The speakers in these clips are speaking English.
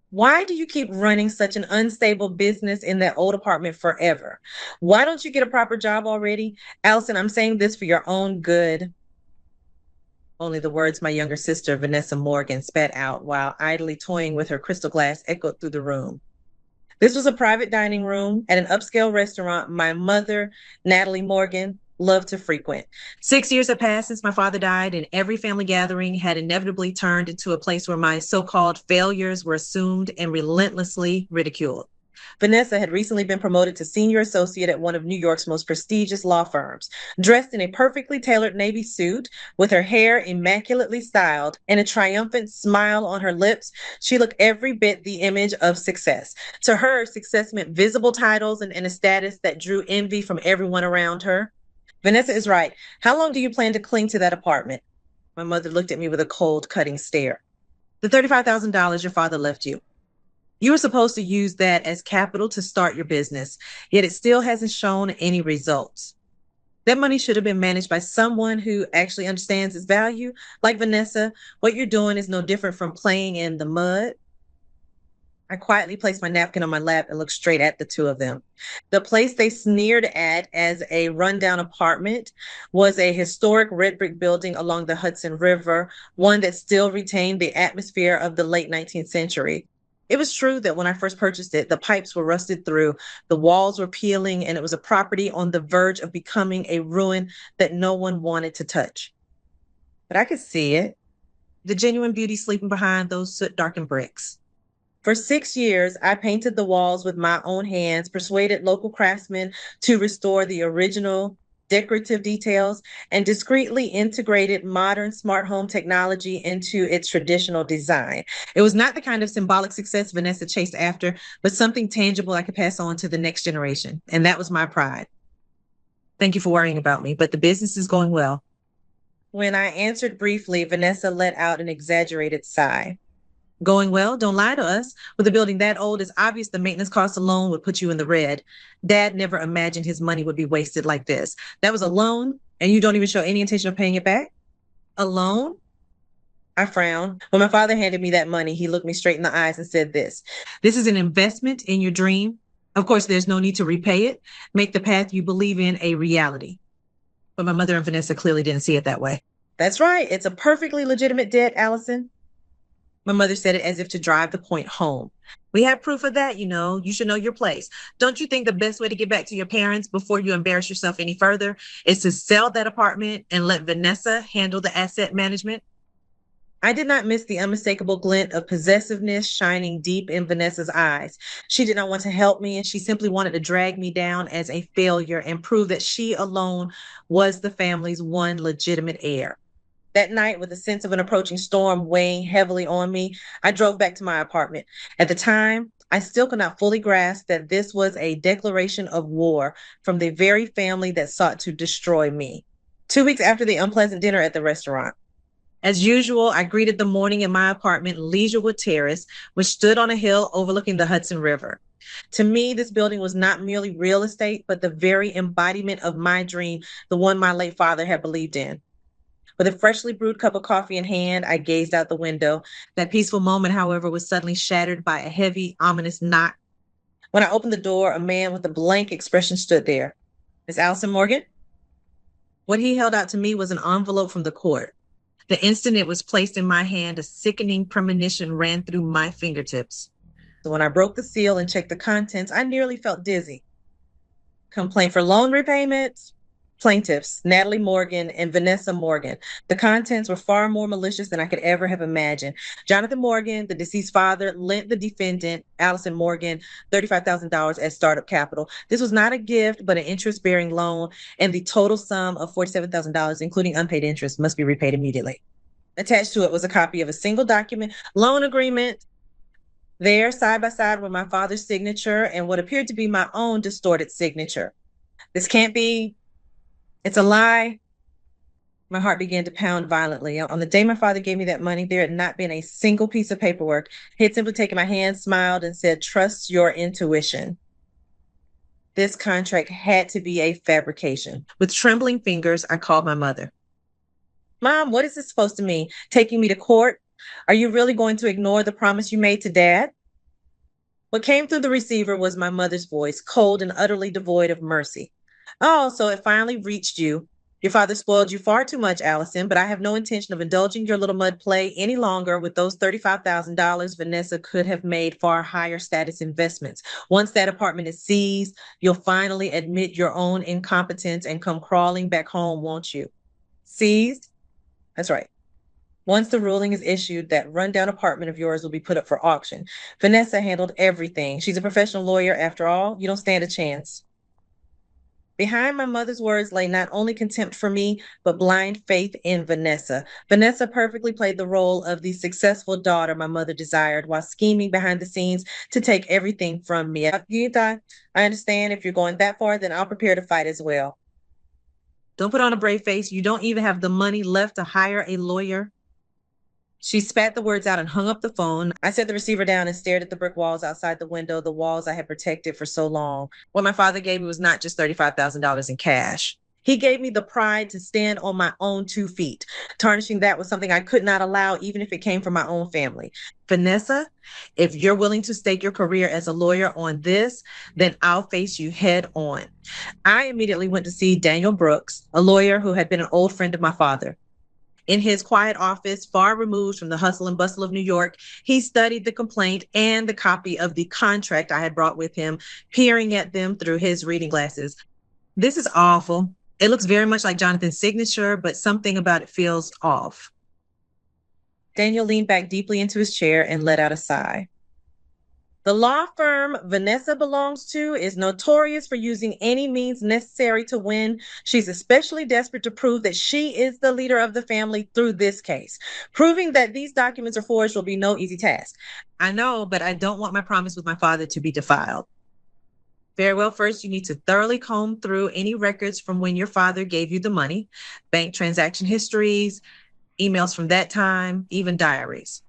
Why do you keep running such an unstable business in that old apartment forever? Why don't you get a proper job already? Allison, I'm saying this for your own good. Only the words my younger sister, Vanessa Morgan, spat out while idly toying with her crystal glass echoed through the room. This was a private dining room at an upscale restaurant my mother, Natalie Morgan, loved to frequent. 6 years had passed since my father died, and every family gathering had inevitably turned into a place where my so called failures were assumed and relentlessly ridiculed. Vanessa had recently been promoted to senior associate at one of New York's most prestigious law firms. Dressed in a perfectly tailored navy suit, with her hair immaculately styled and a triumphant smile on her lips, she looked every bit the image of success. To her, success meant visible titles and a status that drew envy from everyone around her. Vanessa is right. How long do you plan to cling to that apartment? My mother looked at me with a cold, cutting stare. The $35,000 your father left you. You were supposed to use that as capital to start your business, yet it still hasn't shown any results. That money should have been managed by someone who actually understands its value. Like Vanessa, what you're doing is no different from playing in the mud. I quietly placed my napkin on my lap and looked straight at the two of them. The place they sneered at as a rundown apartment was a historic red brick building along the Hudson River, one that still retained the atmosphere of the late 19th century. It was true that when I first purchased it, the pipes were rusted through, the walls were peeling, and it was a property on the verge of becoming a ruin that no one wanted to touch. But I could see it, the genuine beauty sleeping behind those soot darkened bricks. For 6 years, I painted the walls with my own hands, persuaded local craftsmen to restore the original decorative details, and discreetly integrated modern smart home technology into its traditional design. It was not the kind of symbolic success Vanessa chased after, but something tangible I could pass on to the next generation. And that was my pride. Thank you for worrying about me, but the business is going well. When I answered briefly, Vanessa let out an exaggerated sigh. Going well, don't lie to us. With a building that old, it's obvious the maintenance costs alone would put you in the red. Dad never imagined his money would be wasted like this. That was a loan, and you don't even show any intention of paying it back? A loan? I frowned. When my father handed me that money, he looked me straight in the eyes and said this: This is an investment in your dream. Of course, there's no need to repay it. Make the path you believe in a reality. But my mother and Vanessa clearly didn't see it that way. That's right. It's a perfectly legitimate debt, Allison. My mother said it as if to drive the point home. We have proof of that, you know. You should know your place. Don't you think the best way to get back to your parents before you embarrass yourself any further is to sell that apartment and let Vanessa handle the asset management? I did not miss the unmistakable glint of possessiveness shining deep in Vanessa's eyes. She did not want to help me, and she simply wanted to drag me down as a failure and prove that she alone was the family's one legitimate heir. That night, with a sense of an approaching storm weighing heavily on me, I drove back to my apartment. At the time, I still could not fully grasp that this was a declaration of war from the very family that sought to destroy me. 2 weeks after the unpleasant dinner at the restaurant, as usual, I greeted the morning in my apartment, Leisurewood Terrace, which stood on a hill overlooking the Hudson River. To me, this building was not merely real estate, but the very embodiment of my dream, the one my late father had believed in. With a freshly brewed cup of coffee in hand, I gazed out the window. That peaceful moment, however, was suddenly shattered by a heavy, ominous knock. When I opened the door, a man with a blank expression stood there. Miss Allison Morgan? What he held out to me was an envelope from the court. The instant it was placed in my hand, a sickening premonition ran through my fingertips. So when I broke the seal and checked the contents, I nearly felt dizzy. Complaint for loan repayment? Plaintiffs, Natalie Morgan and Vanessa Morgan. The contents were far more malicious than I could ever have imagined. Jonathan Morgan, the deceased father, lent the defendant, Allison Morgan, $35,000 as startup capital. This was not a gift, but an interest bearing loan, and the total sum of $47,000, including unpaid interest, must be repaid immediately. Attached to it was a copy of a single document, loan agreement. There, side by side, were my father's signature and what appeared to be my own distorted signature. This can't be. It's a lie. My heart began to pound violently. On the day my father gave me that money, there had not been a single piece of paperwork. He had simply taken my hand, smiled, and said, "Trust your intuition." This contract had to be a fabrication. With trembling fingers, I called my mother. Mom, what is this supposed to mean? Taking me to court? Are you really going to ignore the promise you made to Dad? What came through the receiver was my mother's voice, cold and utterly devoid of mercy. Oh, so it finally reached you. Your father spoiled you far too much, Allison, but I have no intention of indulging your little mud play any longer. With those $35,000, Vanessa could have made far higher status investments. Once that apartment is seized, you'll finally admit your own incompetence and come crawling back home, won't you? Seized? That's right. Once the ruling is issued, that rundown apartment of yours will be put up for auction. Vanessa handled everything. She's a professional lawyer after all. You don't stand a chance. Behind my mother's words lay not only contempt for me, but blind faith in Vanessa. Vanessa perfectly played the role of the successful daughter my mother desired while scheming behind the scenes to take everything from me. Gita, I understand if you're going that far, then I'll prepare to fight as well. Don't put on a brave face. You don't even have the money left to hire a lawyer. She spat the words out and hung up the phone. I set the receiver down and stared at the brick walls outside the window, the walls I had protected for so long. What my father gave me was not just $35,000 in cash. He gave me the pride to stand on my own 2 feet. Tarnishing that was something I could not allow, even if it came from my own family. Vanessa, if you're willing to stake your career as a lawyer on this, then I'll face you head on. I immediately went to see Daniel Brooks, a lawyer who had been an old friend of my father. In his quiet office, far removed from the hustle and bustle of New York, he studied the complaint and the copy of the contract I had brought with him, peering at them through his reading glasses. This is awful. It looks very much like Jonathan's signature, but something about it feels off. Daniel leaned back deeply into his chair and let out a sigh. The law firm Vanessa belongs to is notorious for using any means necessary to win. She's especially desperate to prove that she is the leader of the family through this case. Proving that these documents are forged will be no easy task. I know, but I don't want my promise with my father to be defiled. Very well, first, you need to thoroughly comb through any records from when your father gave you the money, bank transaction histories, emails from that time, even diaries.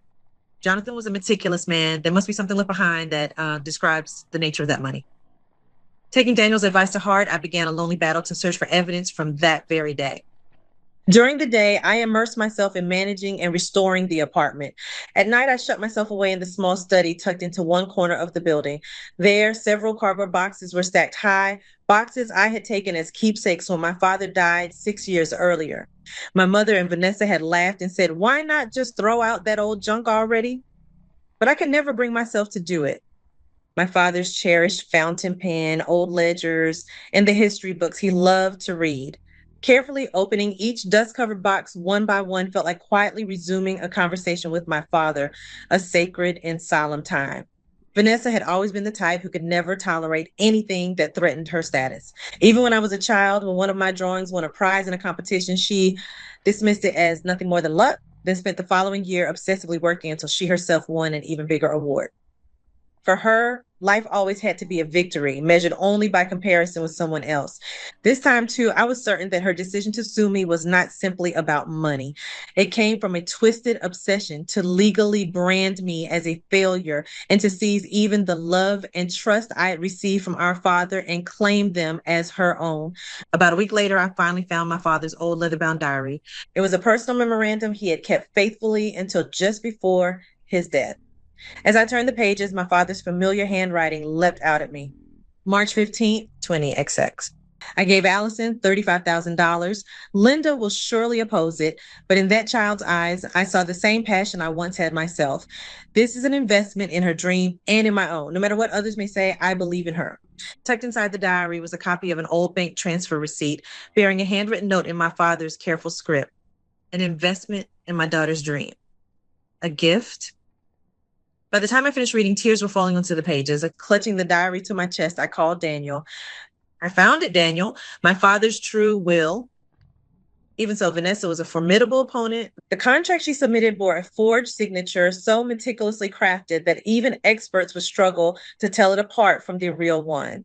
Jonathan was a meticulous man. There must be something left behind that describes the nature of that money. Taking Daniel's advice to heart, I began a lonely battle to search for evidence from that very day. During the day, I immersed myself in managing and restoring the apartment. At night, I shut myself away in the small study tucked into one corner of the building. There, several cardboard boxes were stacked high, boxes I had taken as keepsakes when my father died 6 years earlier. My mother and Vanessa had laughed and said, "Why not just throw out that old junk already?" But I could never bring myself to do it. My father's cherished fountain pen, old ledgers, and the history books he loved to read. Carefully opening each dust covered box one by one felt like quietly resuming a conversation with my father, a sacred and solemn time. Vanessa had always been the type who could never tolerate anything that threatened her status. Even when I was a child, when one of my drawings won a prize in a competition, she dismissed it as nothing more than luck, then spent the following year obsessively working until she herself won an even bigger award. For her, life always had to be a victory, measured only by comparison with someone else. This time, too, I was certain that her decision to sue me was not simply about money. It came from a twisted obsession to legally brand me as a failure and to seize even the love and trust I had received from our father and claim them as her own. About a week later, I finally found my father's old leather-bound diary. It was a personal memorandum he had kept faithfully until just before his death. As I turned the pages, my father's familiar handwriting leapt out at me. March 15th, 20XX. I gave Allison $35,000. Linda will surely oppose it, but in that child's eyes, I saw the same passion I once had myself. This is an investment in her dream and in my own. No matter what others may say, I believe in her. Tucked inside the diary was a copy of an old bank transfer receipt bearing a handwritten note in my father's careful script. An investment in my daughter's dream. A gift. By the time I finished reading, tears were falling onto the pages. Clutching the diary to my chest, I called Daniel. "I found it, Daniel. My father's true will." Even so, Vanessa was a formidable opponent. The contract she submitted bore a forged signature so meticulously crafted that even experts would struggle to tell it apart from the real one.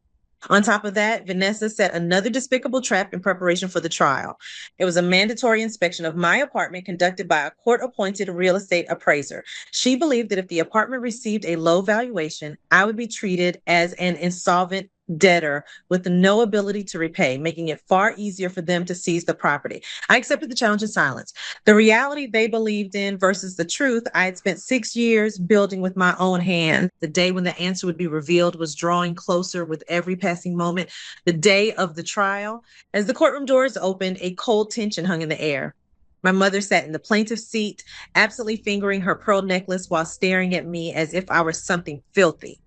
On top of that, Vanessa set another despicable trap in preparation for the trial. It was a mandatory inspection of my apartment conducted by a court-appointed real estate appraiser. She believed that if the apartment received a low valuation, I would be treated as an insolvent debtor with no ability to repay, making it far easier for them to seize the property. I accepted the challenge in silence. The reality they believed in versus the truth I had spent 6 years building with my own hands. The day when the answer would be revealed was drawing closer with every passing moment. The day of the trial. As the courtroom doors opened, a cold tension hung in the air. My mother sat in the plaintiff's seat, absently fingering her pearl necklace while staring at me as if I were something filthy.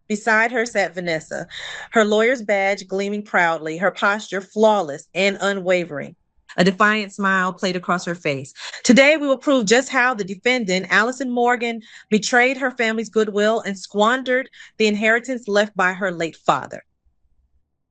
Beside her sat Vanessa, her lawyer's badge gleaming proudly, her posture flawless and unwavering. A defiant smile played across her face. Today, we will prove just how the defendant, Allison Morgan, betrayed her family's goodwill and squandered the inheritance left by her late father.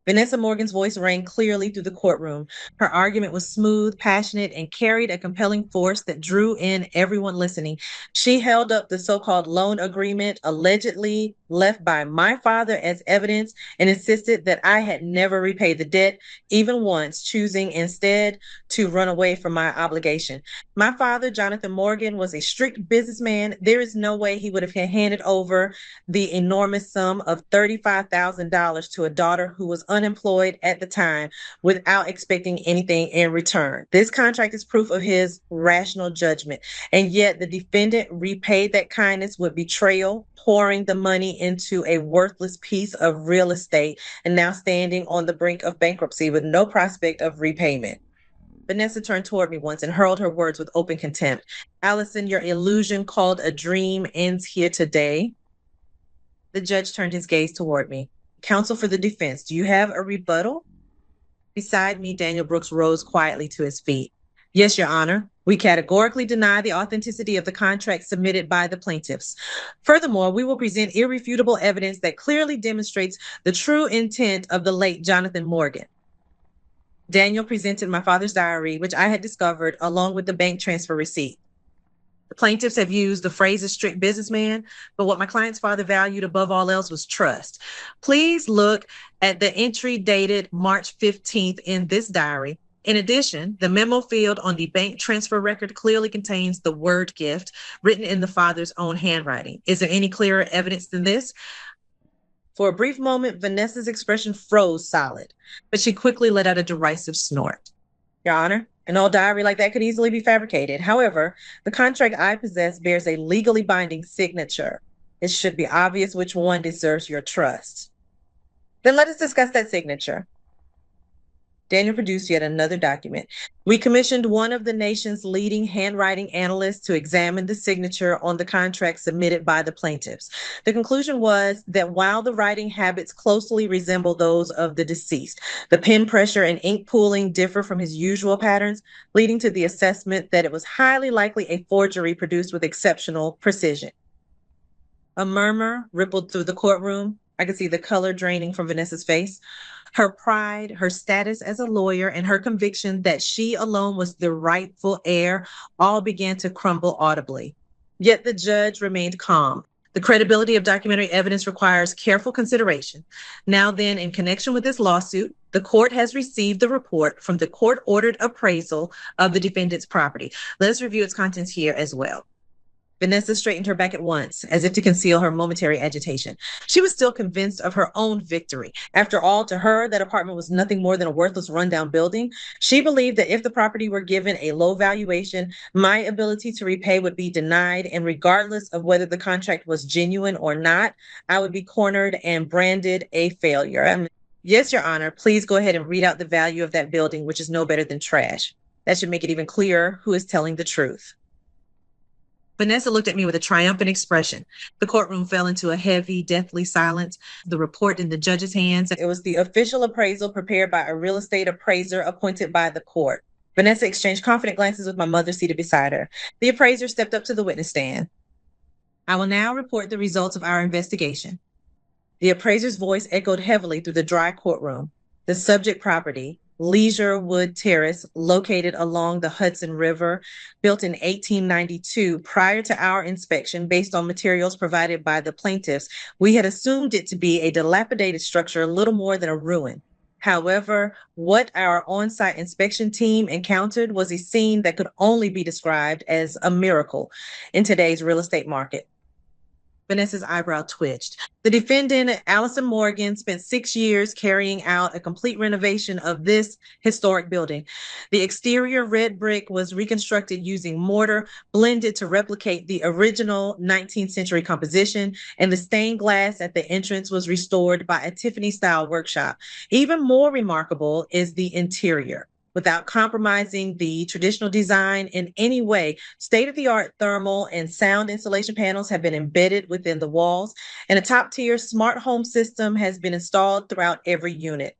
Vanessa Morgan's voice rang clearly through the courtroom. Her argument was smooth, passionate, and carried a compelling force that drew in everyone listening. She held up the so-called loan agreement allegedly left by my father as evidence and insisted that I had never repaid the debt, even once, choosing instead to run away from my obligation. My father, Jonathan Morgan, was a strict businessman. There is no way he would have handed over the enormous sum of $35,000 to a daughter who was unemployed at the time without expecting anything in return. This contract is proof of his rational judgment. And yet the defendant repaid that kindness with betrayal, pouring the money into a worthless piece of real estate and now standing on the brink of bankruptcy with no prospect of repayment. Vanessa turned toward me once and hurled her words with open contempt. Allison, your illusion called a dream ends here today. The judge turned his gaze toward me. Counsel for the defense, do you have a rebuttal? Beside me, Daniel Brooks rose quietly to his feet. Yes, Your Honor. We categorically deny the authenticity of the contract submitted by the plaintiffs. Furthermore, we will present irrefutable evidence that clearly demonstrates the true intent of the late Jonathan Morgan. Daniel presented my father's diary, which I had discovered, along with the bank transfer receipt. The plaintiffs have used the phrase strict businessman, but what my client's father valued above all else was trust. Please look at the entry dated March 15th in this diary. In addition, the memo field on the bank transfer record clearly contains the word gift written in the father's own handwriting. Is there any clearer evidence than this? For a brief moment, Vanessa's expression froze solid, but she quickly let out a derisive snort. Your Honor, an old diary like that could easily be fabricated. However, the contract I possess bears a legally binding signature. It should be obvious which one deserves your trust. Then let us discuss that signature. Daniel produced yet another document. We commissioned one of the nation's leading handwriting analysts to examine the signature on the contract submitted by the plaintiffs. The conclusion was that while the writing habits closely resemble those of the deceased, the pen pressure and ink pooling differ from his usual patterns, leading to the assessment that it was highly likely a forgery produced with exceptional precision. A murmur rippled through the courtroom. I could see the color draining from Vanessa's face. Her pride, her status as a lawyer, and her conviction that she alone was the rightful heir all began to crumble audibly. Yet the judge remained calm. The credibility of documentary evidence requires careful consideration. Now then, in connection with this lawsuit, the court has received the report from the court-ordered appraisal of the defendant's property. Let us review its contents here as well. Vanessa straightened her back at once, as if to conceal her momentary agitation. She was still convinced of her own victory. After all, to her, that apartment was nothing more than a worthless rundown building. She believed that if the property were given a low valuation, my ability to repay would be denied, and regardless of whether the contract was genuine or not, I would be cornered and branded a failure. Yes, Your Honor, please go ahead and read out the value of that building, which is no better than trash. That should make it even clearer who is telling the truth. Vanessa looked at me with a triumphant expression. The courtroom fell into a heavy, deathly silence. The report in the judge's hands. It was the official appraisal prepared by a real estate appraiser appointed by the court. Vanessa exchanged confident glances with my mother seated beside her. The appraiser stepped up to the witness stand. I will now report the results of our investigation. The appraiser's voice echoed heavily through the dry courtroom. The subject property, Leisurewood Terrace, located along the Hudson River, built in 1892 prior to our inspection based on materials provided by the plaintiffs. We had assumed it to be a dilapidated structure, little more than a ruin. However, what our on-site inspection team encountered was a scene that could only be described as a miracle in today's real estate market. Vanessa's eyebrow twitched. The defendant, Allison Morgan, spent 6 years carrying out a complete renovation of this historic building. The exterior red brick was reconstructed using mortar blended to replicate the original 19th century composition, and the stained glass at the entrance was restored by a Tiffany-style workshop. Even more remarkable is the interior. Without compromising the traditional design in any way, state-of-the-art thermal and sound insulation panels have been embedded within the walls, and a top-tier smart home system has been installed throughout every unit.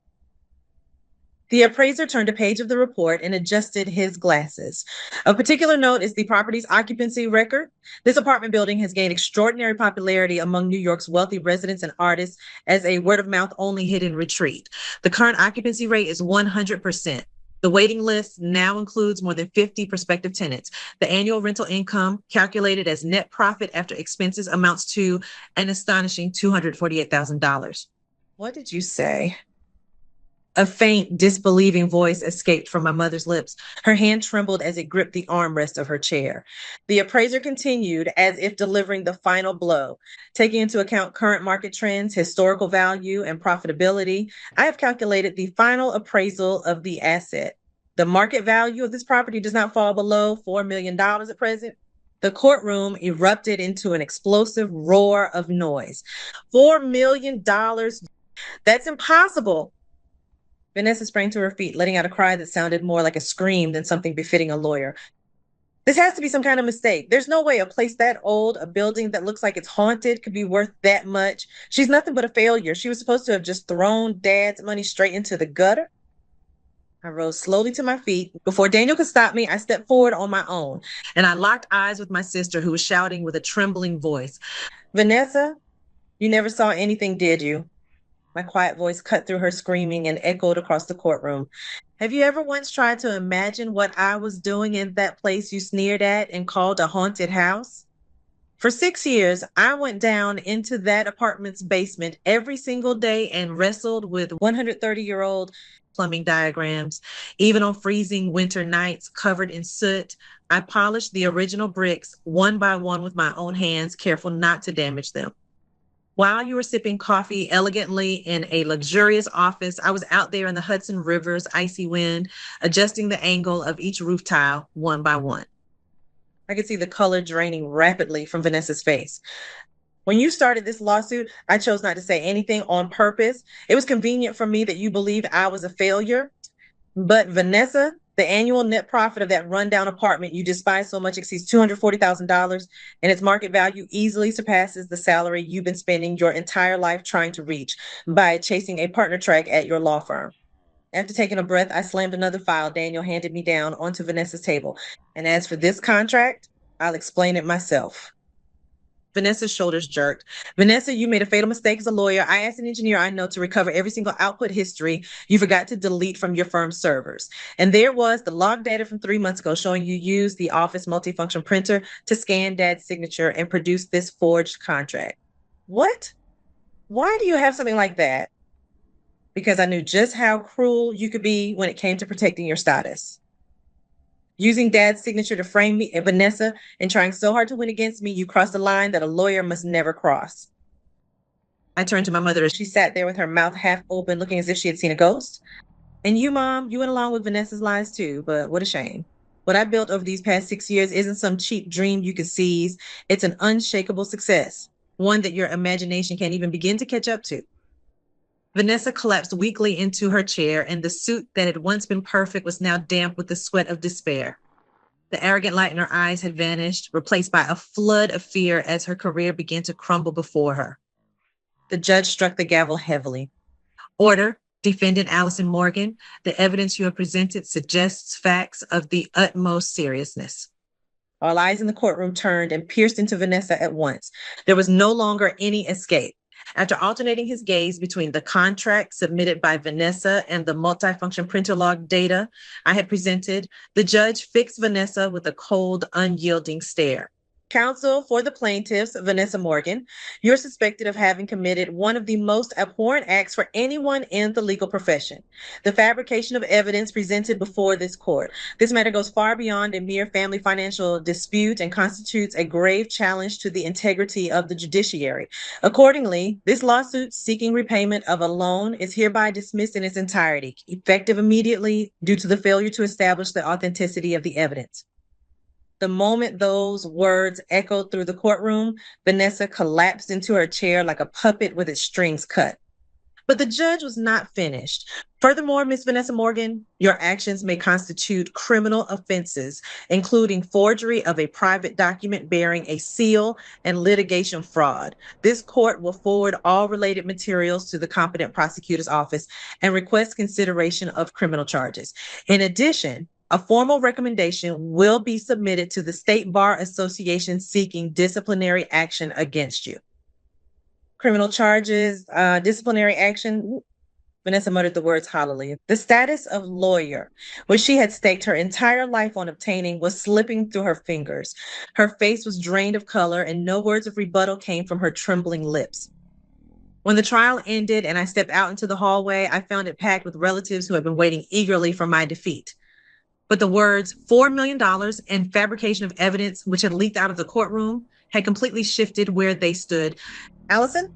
The appraiser turned a page of the report and adjusted his glasses. Of particular note is the property's occupancy record. This apartment building has gained extraordinary popularity among New York's wealthy residents and artists as a word-of-mouth only hidden retreat. The current occupancy rate is 100%. The waiting list now includes more than 50 prospective tenants. The annual rental income, calculated as net profit after expenses, amounts to an astonishing $248,000. What did you say? A faint, disbelieving voice escaped from my mother's lips. Her hand trembled as it gripped the armrest of her chair. The appraiser continued, as if delivering the final blow. Taking into account current market trends, historical value, and profitability, I have calculated the final appraisal of the asset. The market value of this property does not fall below $4 million at present. The courtroom erupted into an explosive roar of noise. $4 million? That's impossible. Vanessa sprang to her feet, letting out a cry that sounded more like a scream than something befitting a lawyer. This has to be some kind of mistake. There's no way a place that old, a building that looks like it's haunted, could be worth that much. She's nothing but a failure. She was supposed to have just thrown Dad's money straight into the gutter. I rose slowly to my feet. Before Daniel could stop me, I stepped forward on my own, and I locked eyes with my sister, who was shouting with a trembling voice. Vanessa, you never saw anything, did you? My quiet voice cut through her screaming and echoed across the courtroom. Have you ever once tried to imagine what I was doing in that place you sneered at and called a haunted house? For 6 years, I went down into that apartment's basement every single day and wrestled with 130-year-old plumbing diagrams. Even on freezing winter nights covered in soot, I polished the original bricks one by one with my own hands, careful not to damage them. While you were sipping coffee elegantly in a luxurious office, I was out there in the Hudson River's icy wind, adjusting the angle of each roof tile one by one. I could see the color draining rapidly from Vanessa's face. When you started this lawsuit, I chose not to say anything on purpose. It was convenient for me that you believed I was a failure. But Vanessa, the annual net profit of that rundown apartment you despise so much exceeds $240,000, and its market value easily surpasses the salary you've been spending your entire life trying to reach by chasing a partner track at your law firm. After taking a breath, I slammed another file Daniel handed me down onto Vanessa's table. And as for this contract, I'll explain it myself. Vanessa's shoulders jerked. Vanessa, you made a fatal mistake as a lawyer. I asked an engineer I know to recover every single output history you forgot to delete from your firm's servers. And there was the log data from 3 months ago showing you used the office multifunction printer to scan Dad's signature and produce this forged contract. What? Why do you have something like that? Because I knew just how cruel you could be when it came to protecting your status. Using Dad's signature to frame me and Vanessa and trying so hard to win against me, you crossed a line that a lawyer must never cross. I turned to my mother as she sat there with her mouth half open, looking as if she had seen a ghost. And you, Mom, you went along with Vanessa's lies too, but what a shame. What I built over these past 6 years isn't some cheap dream you could seize. It's an unshakable success, one that your imagination can't even begin to catch up to. Vanessa collapsed weakly into her chair, and the suit that had once been perfect was now damp with the sweat of despair. The arrogant light in her eyes had vanished, replaced by a flood of fear as her career began to crumble before her. The judge struck the gavel heavily. Order, Defendant Allison Morgan. The evidence you have presented suggests facts of the utmost seriousness. All eyes in the courtroom turned and pierced into Vanessa at once. There was no longer any escape. After alternating his gaze between the contract submitted by Vanessa and the multifunction printer log data I had presented, the judge fixed Vanessa with a cold, unyielding stare. Counsel for the plaintiffs, Vanessa Morgan, you're suspected of having committed one of the most abhorrent acts for anyone in the legal profession: the fabrication of evidence presented before this court. This matter goes far beyond a mere family financial dispute and constitutes a grave challenge to the integrity of the judiciary. Accordingly, this lawsuit seeking repayment of a loan is hereby dismissed in its entirety, effective immediately due to the failure to establish the authenticity of the evidence. The moment those words echoed through the courtroom, Vanessa collapsed into her chair like a puppet with its strings cut. But the judge was not finished. Furthermore, Miss Vanessa Morgan, your actions may constitute criminal offenses, including forgery of a private document bearing a seal and litigation fraud. This court will forward all related materials to the competent prosecutor's office and request consideration of criminal charges. In addition, a formal recommendation will be submitted to the State Bar Association seeking disciplinary action against you. Criminal charges, disciplinary action. Vanessa muttered the words hollowly. The status of lawyer, which she had staked her entire life on obtaining, was slipping through her fingers. Her face was drained of color, and no words of rebuttal came from her trembling lips. When the trial ended and I stepped out into the hallway, I found it packed with relatives who had been waiting eagerly for my defeat. But the words $4 million and fabrication of evidence, which had leaked out of the courtroom, had completely shifted where they stood. Allison?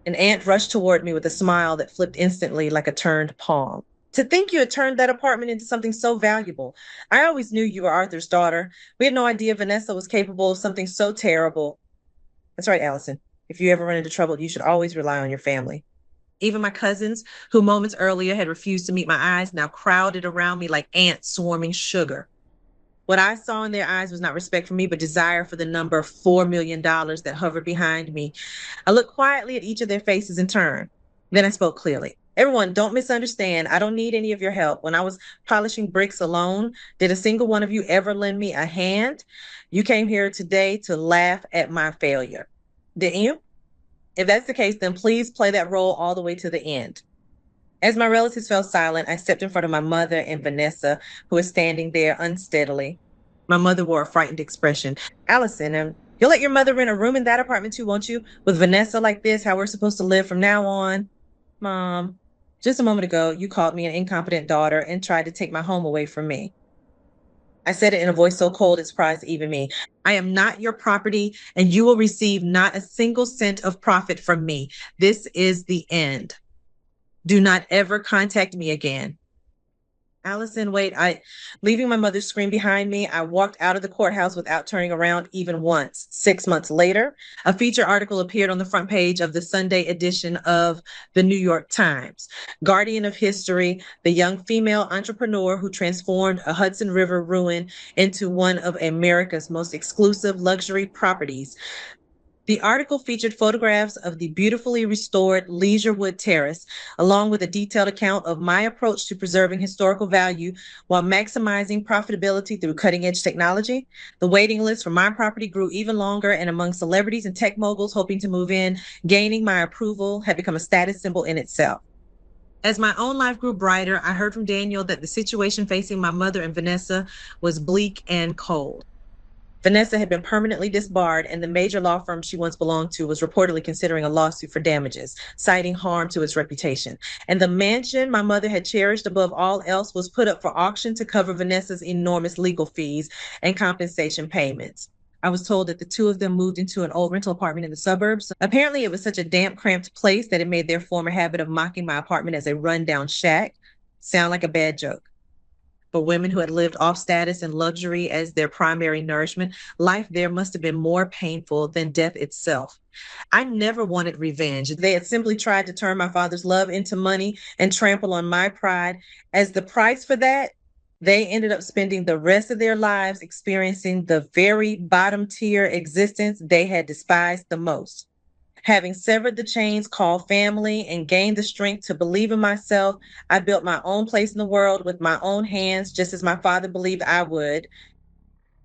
An aunt rushed toward me with a smile that flipped instantly like a turned palm. To think you had turned that apartment into something so valuable. I always knew you were Arthur's daughter. We had no idea Vanessa was capable of something so terrible. That's right, Allison. If you ever run into trouble, you should always rely on your family. Even my cousins, who moments earlier had refused to meet my eyes, now crowded around me like ants swarming sugar. What I saw in their eyes was not respect for me, but desire for the number $4 million that hovered behind me. I looked quietly at each of their faces in turn. Then I spoke clearly. Everyone, don't misunderstand. I don't need any of your help. When I was polishing bricks alone, did a single one of you ever lend me a hand? You came here today to laugh at my failure. Didn't you? If that's the case, then please play that role all the way to the end. As my relatives fell silent, I stepped in front of my mother and Vanessa, who was standing there unsteadily. My mother wore a frightened expression. Allison, you'll let your mother rent a room in that apartment too, won't you? With Vanessa like this, how we're supposed to live from now on? Mom, just a moment ago, you called me an incompetent daughter and tried to take my home away from me. I said it in a voice so cold it surprised even me. I am not your property, and you will receive not a single cent of profit from me. This is the end. Do not ever contact me again. Allison, wait, leaving my mother's scream behind me, I walked out of the courthouse without turning around even once. 6 months later, a feature article appeared on the front page of the Sunday edition of the New York Times. Guardian of History, the young female entrepreneur who transformed a Hudson River ruin into one of America's most exclusive luxury properties. The article featured photographs of the beautifully restored Leisurewood Terrace, along with a detailed account of my approach to preserving historical value while maximizing profitability through cutting-edge technology. The waiting list for my property grew even longer, and among celebrities and tech moguls hoping to move in, gaining my approval had become a status symbol in itself. As my own life grew brighter, I heard from Daniel that the situation facing my mother and Vanessa was bleak and cold. Vanessa had been permanently disbarred, and the major law firm she once belonged to was reportedly considering a lawsuit for damages, citing harm to its reputation. And the mansion my mother had cherished above all else was put up for auction to cover Vanessa's enormous legal fees and compensation payments. I was told that the two of them moved into an old rental apartment in the suburbs. Apparently, it was such a damp, cramped place that it made their former habit of mocking my apartment as a rundown shack sound like a bad joke. For women who had lived off status and luxury as their primary nourishment, life there must have been more painful than death itself. I never wanted revenge. They had simply tried to turn my father's love into money and trample on my pride. As the price for that, they ended up spending the rest of their lives experiencing the very bottom tier existence they had despised the most. Having severed the chains called family and gained the strength to believe in myself, I built my own place in the world with my own hands, just as my father believed I would.